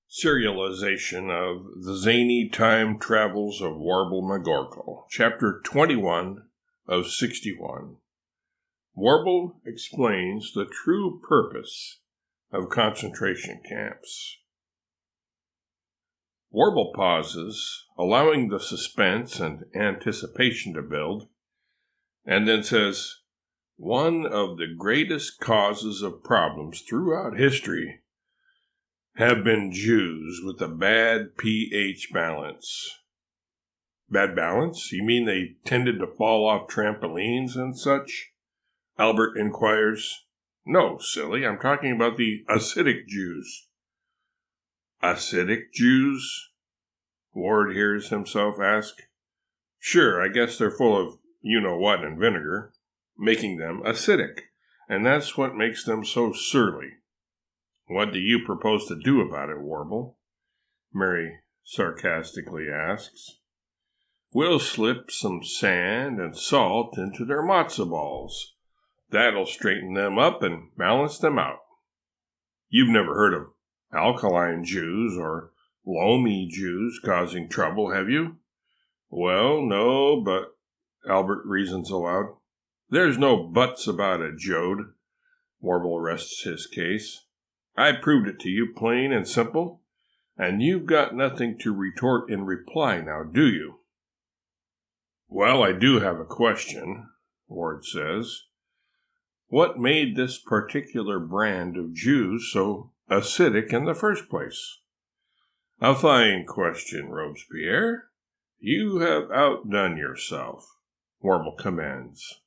Serialization of The Zany Time Travels of Warble McGorkle, Chapter 21 of 61. Warble explains the true purpose of concentration camps. Warble pauses, allowing the suspense and anticipation to build, and then says, "One of the greatest causes of problems throughout history have been Jews with a bad pH balance." Bad balance? You mean they tended to fall off trampolines and such? Albert inquires. No, silly, I'm talking about the acidic Jews. Acidic Jews? Ward hears himself ask. Sure, I guess they're full of you-know-what and vinegar, making them acidic, and that's what makes them so surly. What do you propose to do about it, Warble? Mary sarcastically asks. We'll slip some sand and salt into their matzo balls. That'll straighten them up and balance them out. You've never heard of alkaline Jews or loamy Jews causing trouble, have you? Well, no, but, Albert reasons aloud. There's no buts about it, Jode. Warble rests his case. I proved it to you plain and simple, and you've got nothing to retort in reply now, do you? Well, I do have a question, Ward says. What made this particular brand of Jews so acidic in the first place? A fine question, Robespierre. You have outdone yourself, Warble commends.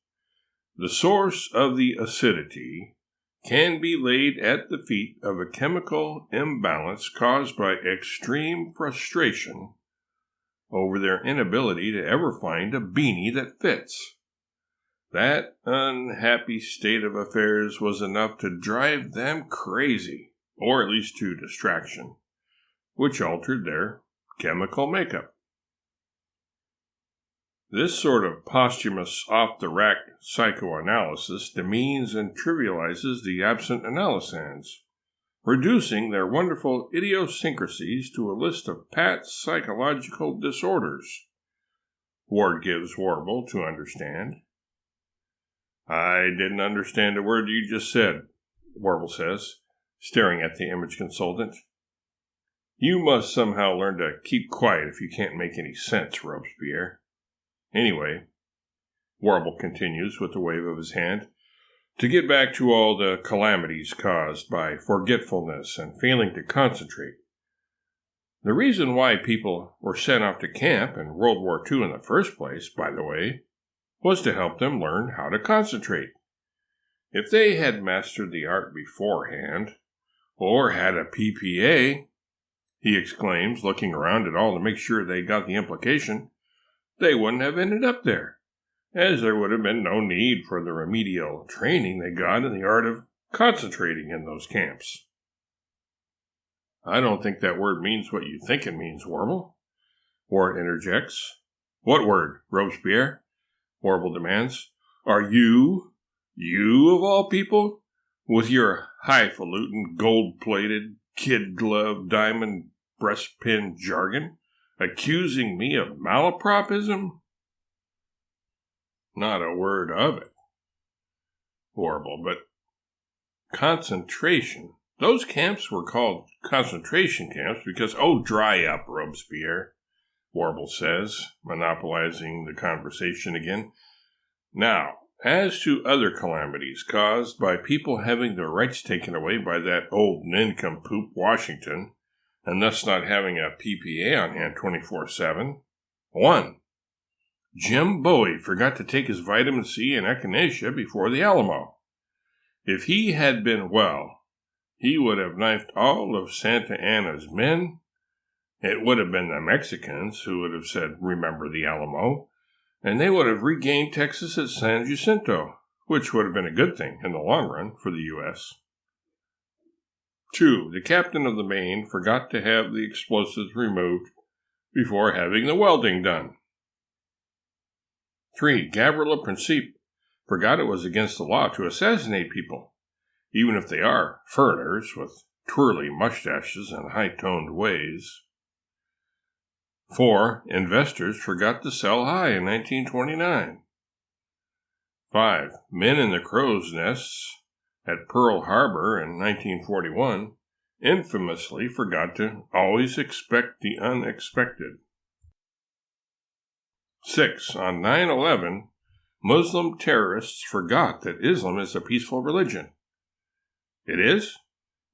The source of the acidity can be laid at the feet of a chemical imbalance caused by extreme frustration over their inability to ever find a beanie that fits. That unhappy state of affairs was enough to drive them crazy, or at least to distraction, which altered their chemical makeup. This sort of posthumous, off-the-rack psychoanalysis demeans and trivializes the absent analysans, reducing their wonderful idiosyncrasies to a list of pat psychological disorders, Ward gives Warble to understand. I didn't understand a word you just said, Warble says, staring at the image consultant. You must somehow learn to keep quiet if you can't make any sense, Robespierre. Anyway, Warble continues with a wave of his hand, to get back to all the calamities caused by forgetfulness and failing to concentrate. The reason why people were sent off to camp in World War II in the first place, by the way, was to help them learn how to concentrate. If they had mastered the art beforehand, or had a PPA, he exclaims, looking around at all to make sure they got the implication, they wouldn't have ended up there, as there would have been no need for the remedial training they got in the art of concentrating in those camps. I don't think that word means what you think it means, Warble, Ward interjects. What word, Robespierre? Warble demands. Are you of all people, with your highfalutin, gold-plated, kid-glove, diamond breastpin jargon, accusing me of malapropism? Not a word of it, Warble, but concentration. Those camps were called concentration camps because, dry up, Robespierre, Warble says, monopolizing the conversation again. Now, as to other calamities caused by people having their rights taken away by that old nincompoop Washington, and thus not having a PPA on hand 24/7. 1. Jim Bowie forgot to take his vitamin C and echinacea before the Alamo. If he had been well, he would have knifed all of Santa Anna's men. It would have been the Mexicans who would have said, remember the Alamo, and they would have regained Texas at San Jacinto, which would have been a good thing in the long run for the U.S. 2. The captain of the Maine forgot to have the explosives removed before having the welding done. 3. Gavrila Princip forgot it was against the law to assassinate people, even if they are foreigners with twirly mustaches and high-toned ways. 4. Investors forgot to sell high in 1929. 5. Men in the crow's nests at Pearl Harbor in 1941 infamously forgot to always expect the unexpected. 6. On 9/11, Muslim terrorists forgot that Islam is a peaceful religion. It is?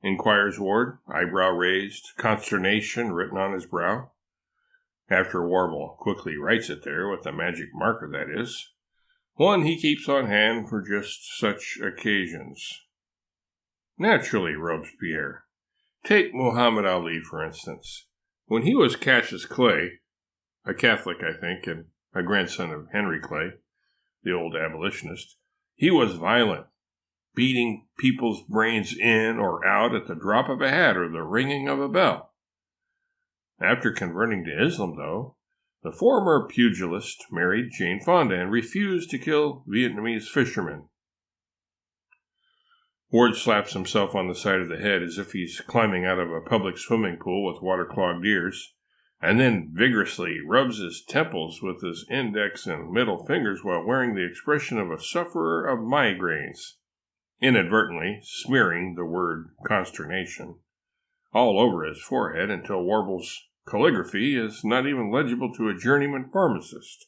Inquires Ward, eyebrow raised, consternation written on his brow. After Warble quickly writes it there with a magic marker, that is, one he keeps on hand for just such occasions. Naturally, Robespierre. Take Muhammad Ali, for instance. When he was Cassius Clay, a Catholic, I think, and a grandson of Henry Clay, the old abolitionist, he was violent, beating people's brains in or out at the drop of a hat or the ringing of a bell. After converting to Islam, though, the former pugilist married Jane Fonda and refused to kill Vietnamese fishermen. Ward slaps himself on the side of the head as if he's climbing out of a public swimming pool with water-clogged ears, and then vigorously rubs his temples with his index and middle fingers while wearing the expression of a sufferer of migraines, inadvertently smearing the word consternation all over his forehead until Warble's calligraphy is not even legible to a journeyman pharmacist.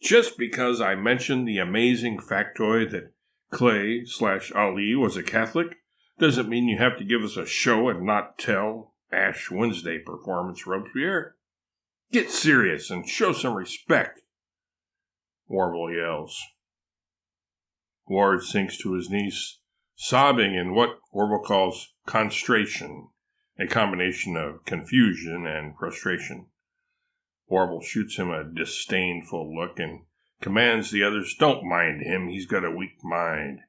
Just because I mentioned the amazing factoid that Clay/Ali was a Catholic doesn't mean you have to give us a show and not tell Ash Wednesday performance, Robespierre. Get serious and show some respect, Warble yells. Ward sinks to his knees, sobbing in what Warble calls constration, a combination of confusion and frustration. Warble shoots him a disdainful look and commands the others, "Don't mind him, he's got a weak mind."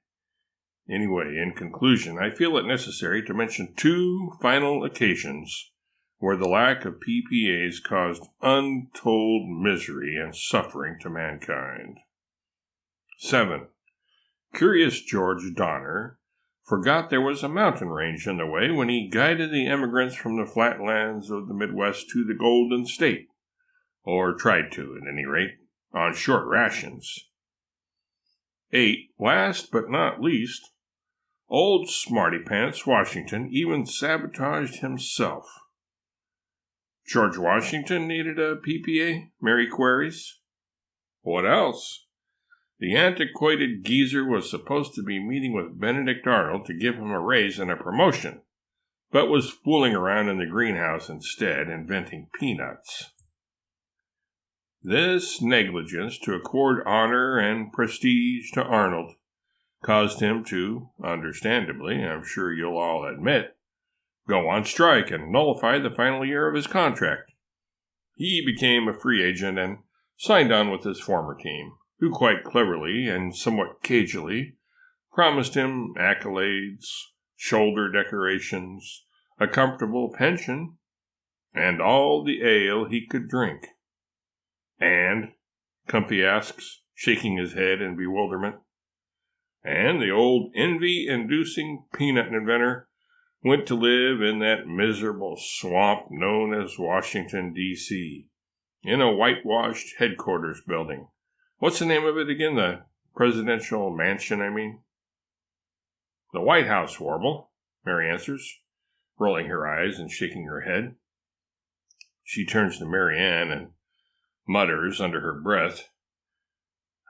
Anyway, in conclusion, I feel it necessary to mention 2 final occasions where the lack of PPAs caused untold misery and suffering to mankind. 7. Curious George Donner forgot there was a mountain range in the way when he guided the immigrants from the flatlands of the Midwest to the Golden State, or tried to, at any rate, on short rations. 8. Last but not least, old Smarty Pants Washington even sabotaged himself. George Washington needed a PPA? Mary queries. What else? The antiquated geezer was supposed to be meeting with Benedict Arnold to give him a raise and a promotion, but was fooling around in the greenhouse instead, inventing peanuts. This negligence to accord honor and prestige to Arnold caused him to, understandably, I'm sure you'll all admit, go on strike and nullify the final year of his contract. He became a free agent and signed on with his former team, who quite cleverly and somewhat cagily promised him accolades, shoulder decorations, a comfortable pension, and all the ale he could drink. And, Cumpy asks, shaking his head in bewilderment, and the old envy-inducing peanut inventor went to live in that miserable swamp known as Washington, D.C., in a whitewashed headquarters building. What's the name of it again? The presidential mansion, I mean? The White House, Warble, Mary answers, rolling her eyes and shaking her head. She turns to Mary Ann and mutters under her breath,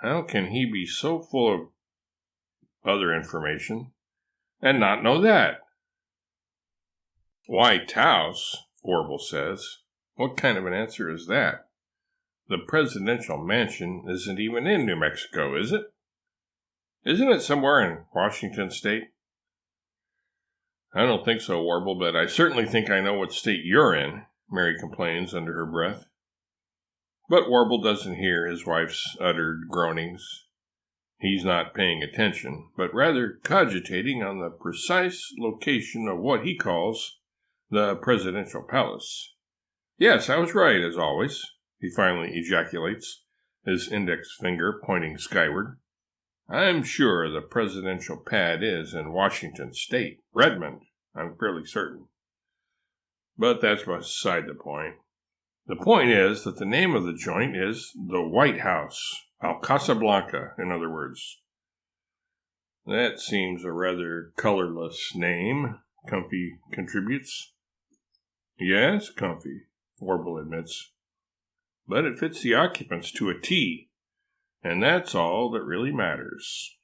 "How can he be so full of other information and not know that?" "White House," Warble says. "What kind of an answer is that? The presidential mansion isn't even in New Mexico, is it? Isn't it somewhere in Washington State?" "I don't think so, Warble, but I certainly think I know what state you're in," Mary complains under her breath. But Warble doesn't hear his wife's uttered groanings. He's not paying attention, but rather cogitating on the precise location of what he calls the presidential palace. "Yes, I was right, as always," he finally ejaculates, his index finger pointing skyward. I'm sure the presidential pad is in Washington State. Redmond, I'm fairly certain. But that's beside the point. The point is that the name of the joint is the White House. Casablanca, in other words. That seems a rather colorless name, Comfy contributes. Yes, Comfy, Warble admits. But it fits the occupants to a T, and that's all that really matters.